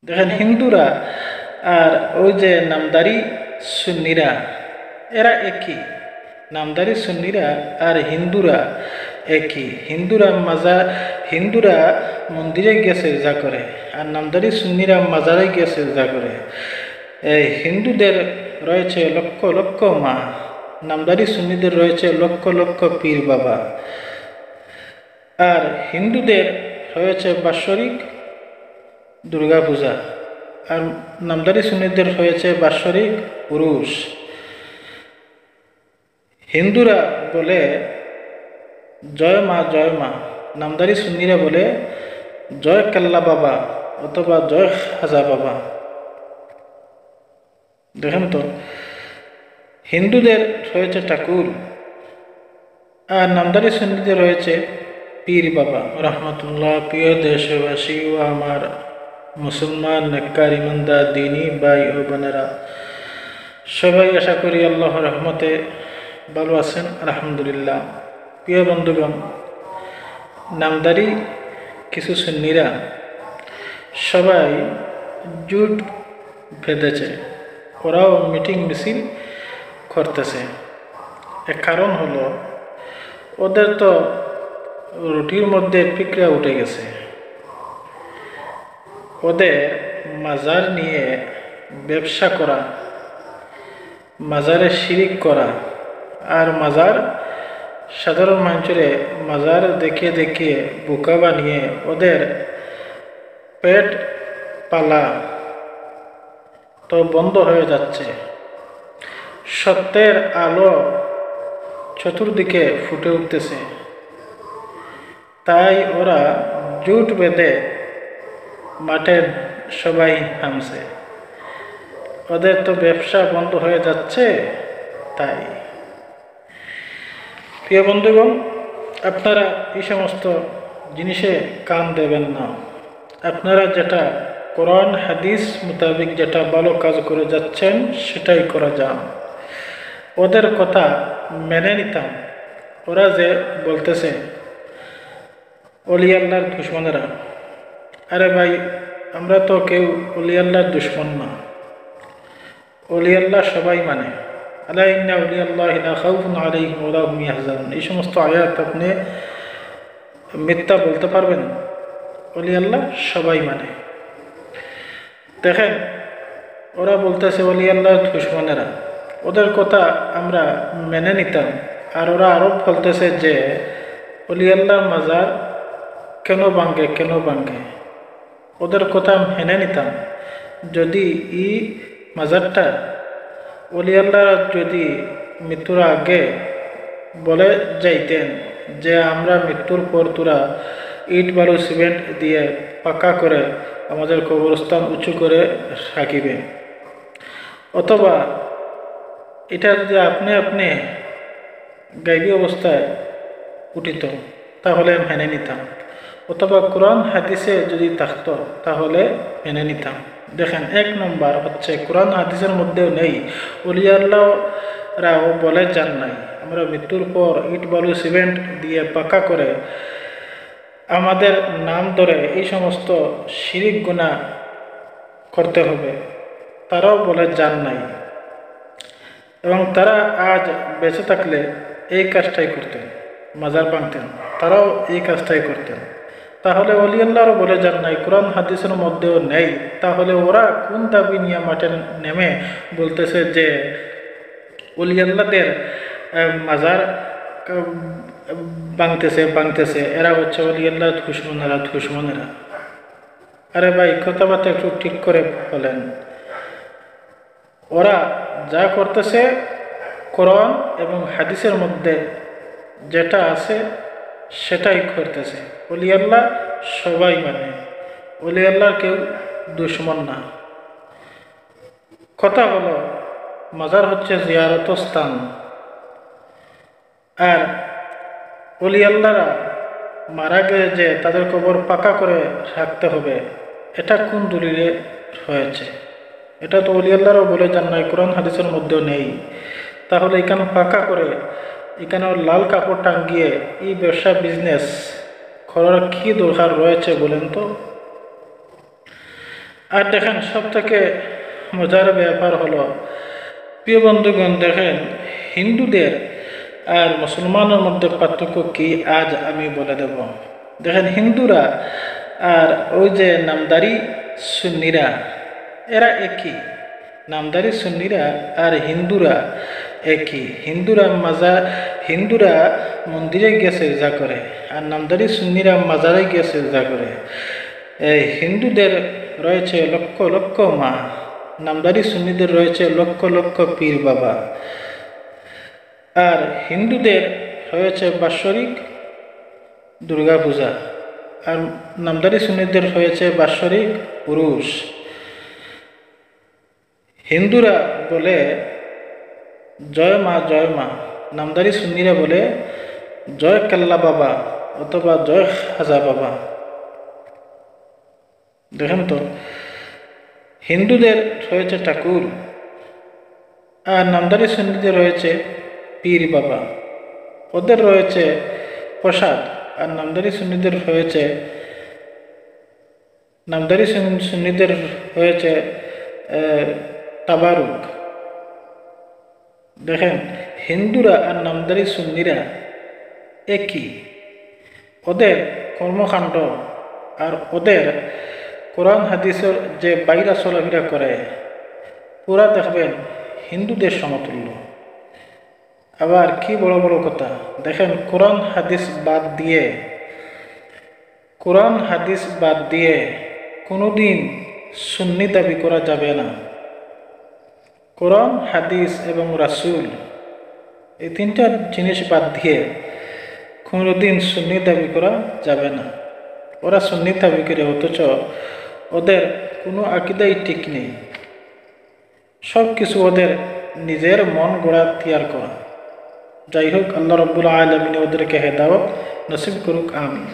দেখেন হিন্দুরা আর ওই যে নামদারি সুন্নিরা এরা একই। নামদারি সুন্নিরা আর হিন্দুরা একই। হিন্দুরা মন্দিরে গিয়ে সেজদা করে, আর নামদারি সুন্নিরা মাজারে গিয়ে সেজদা করে। এই হিন্দুদের রয়েছে লক্ষ লক্ষ মা, নামদারি সুন্নিদের রয়েছে লক্ষ লক্ষ পীর বাবা। আর হিন্দুদের রয়েছে বাৎসরিক দুর্গা পূজা, আর নামদারি সুন্নিদের হয়েছে বাৎসরিক পুরুষ। হিন্দুরা বলে জয় মা জয় মা, নামদারি সুন্নিরা বলে জয় কেল্লা বাবা অথবা জয় খাজা বাবা। দেখেন তো, হিন্দুদের রয়েছে ঠাকুর, আর নামদারি সুন্নিদের রয়েছে পীর বাবা রহমতুল্লাহ। প্রিয় দেশবাসী ও আমার মুসলমান নেককার ইমানদার দিনী ভাই ও বোনেরা, সবাই আশা করি আল্লাহর রহমতে ভালো আছেন, আলহামদুলিল্লাহ। প্রিয় বন্ধুগণ, নামদারি কিছু সুন্নিরা সবাই জোট বেঁধেছে, ওরাও মিটিং মিছিল করতেছে। এর কারণ হলো ওদের তো রুটির মধ্যে পিঁপড়া উঠে গেছে। ওদের মাজার নিয়ে ব্যবসা করা, মাজারে শিরিক করা, আর মাজার সাধারণ মানুষের মাজার দেখিয়ে দেখিয়ে বোকা বানিয়ে ওদের পেট পালা তো বন্ধ হয়ে যাচ্ছে। সত্যের আলো চতুর্দিকে ফুটে উঠতেছে, তাই ওরা জোট বেঁধে মাঠে সবাই নামছে। ওদের তো ব্যবসা বন্ধ হয়ে যাচ্ছে। তাই প্রিয় বন্ধুগণ, আপনারা এই সমস্ত জিনিসে কান দেবেন না। আপনারা যেটা কোরআন হাদিস মোতাবেক যেটা ভালো কাজ করে যাচ্ছেন সেটাই করা যান। ওদের কথা মেনে নিতাম। ওরা যে বলতেছে অলি আল্লাহর দুশ্মনেরা, আরে ভাই, আমরা তো কেউ অলি আল্লাহর দুশ্মন না। অলি আল্লাহ সবাই মানে। আলা ইন্না অলি আল্লাহ লা খাউফুন আলাইহিম ওয়া লা হুম ইয়াহজানুন, এই সমস্ত আয়াত আপনি মিথ্যা বলতে পারবেন? অলি আল্লাহ সবাই মানে। দেখেন, ওরা বলতেছে অলি আল্লাহর দুশ্মনেরা, ওদের কথা আমরা মেনে নিতাম। আর ওরা আরও বলতেছে যে অলি আল্লাহর মাজার কেন ভাঙ্গে। ওদের কথা মেনে নিতাম যদি এই মাজারটা অলি আল্লাহর যদি মৃত্যুর আগে বলে যাইতেন যে আমরা মৃত্যুর পর তোরা ইট বালু সিমেন্ট দিয়ে পাকা করে আমাদের কবরস্থান উঁচু করে রাখিবে, অথবা এটা যদি আপনি গাইবী অবস্থায় উঠিত তাহলে মেনে নিতাম, অথবা কোরআন হাদিসে যদি থাকতো তাহলে মেনে নিতাম। দেখেন, 1 নম্বর হচ্ছে কোরআন হাদিসের মধ্যেও নেই, অলি আল্লাহরাও বলে যান নাই আমরা মৃত্যুর পর ইট বালু সিমেন্ট দিয়ে পাকা করে আমাদের নাম ধরে এই সমস্ত শিরিক গুনাহ করতে হবে, তারাও বলে যান নাই। এবং তারা আজ বেঁচে থাকলে এই কাজটাই করতেন, মাজার ভাঙতেন, তারাও এই কাজটাই করতেন। তাহলে অলি আল্লাহরও বলে যান নাই, কোরআন হাদিসের মধ্যেও নেই, তাহলে ওরা কোন দাবি নিয়ে মাঠে নেমে বলতেছে যে অলি আল্লাহদের মাজার ভাঙতেছে, এরা হচ্ছে অলি আল্লাহ দুশ্মনেরা। আরে ভাই, কথাবার্তা একটু ঠিক করে বলেন। ওরা যা করতেছে কোরআন এবং হাদিসের মধ্যে যেটা আছে সেটাই করতেছে। অলি আল্লাহ সবাই মানে, অলি আল্লাহর কেউ দুশ্মন না। কথা হলো, মাজার হচ্ছে জিয়ারত স্থান, আর অলি আল্লাহরা মারা গেলে যে তাদের কবর পাকা করে রাখতে হবে, এটা কোন দলিলে হয়েছে? এটা তো অলি আল্লাহরও বলে যান নাই, কোরআন হাদিসের মধ্যেও নেই। তাহলে এখানে পাকা করে এখানে লাল কাপড় টাঙ্গিয়ে এই ব্যবসা বিজনেস করার কি দরকার রয়েছে বলেন তো? আর দেখেন সব থেকে মজার ব্যাপার হলো, প্রিয় বন্ধুগণ, দেখেন হিন্দুদের আর মুসলমানের মধ্যে পার্থক্য কি আজ আমি বলে দেব। দেখেন হিন্দুরা আর ওই যে নামদারি সুন্নিরা এরা একই। নামদারি সুন্নিরা আর হিন্দুরা একই। হিন্দুরা মন্দিরে গিয়ে সেজদা করে, আর নামদারি সুন্নিরা মাজারে গিয়ে সেজদা করে। এই হিন্দুদের রয়েছে লক্ষ লক্ষ মা, নামদারি সুন্নিদের রয়েছে লক্ষ লক্ষ পীর বাবা। আর হিন্দুদের হয়েছে বাৎসরিক দুর্গা পূজা, আর নামদারি সুন্নিদের হয়েছে বাৎসরিক পুরুষ। হিন্দুরা বলে জয় মা জয় মা, নামদারি সুন্নিরা বলে জয় কাল্লা বাবা অথবা জয় খাজা বাবা। দেখেন তো, হিন্দুদের রয়েছে ঠাকুর, আর নামদারি সুন্নিদের রয়েছে পীর বাবা। ওদের রয়েছে প্রসাদ, আর নামদারি সুন্নিদের হয়েছে তাবারুক। দেখেন হিন্দুরা আর নামদারি সুন্নিরা একই। ওদের কর্মকাণ্ড আর ওদের কোরআন হাদিসের যে বাইরা চলাফেরা করে পুরা দেখবেন হিন্দুদের সমতুল্য। আবার কি বড় বড় কথা, দেখেন কোরআন হাদিস বাদ দিয়ে কোনোদিন সুন্নি দাবি করা যাবে না। কোরআন হাদিস এবং রাসূল এই তিনটা জিনিস বাদ দিয়ে কোনোদিন সুন্নি দাবি করা যাবে না। ওরা সুন্নি দাবি করে, অথচ ওদের কোনো আকীদাই ঠিক নেই। সব কিছু ওদের নিজের মন গড়া তৈয়ার করা। যাই হোক, আল্লাহ রাব্বুল আলামিন ওদেরকে হেদায়েত নসিব করুক, আমিন।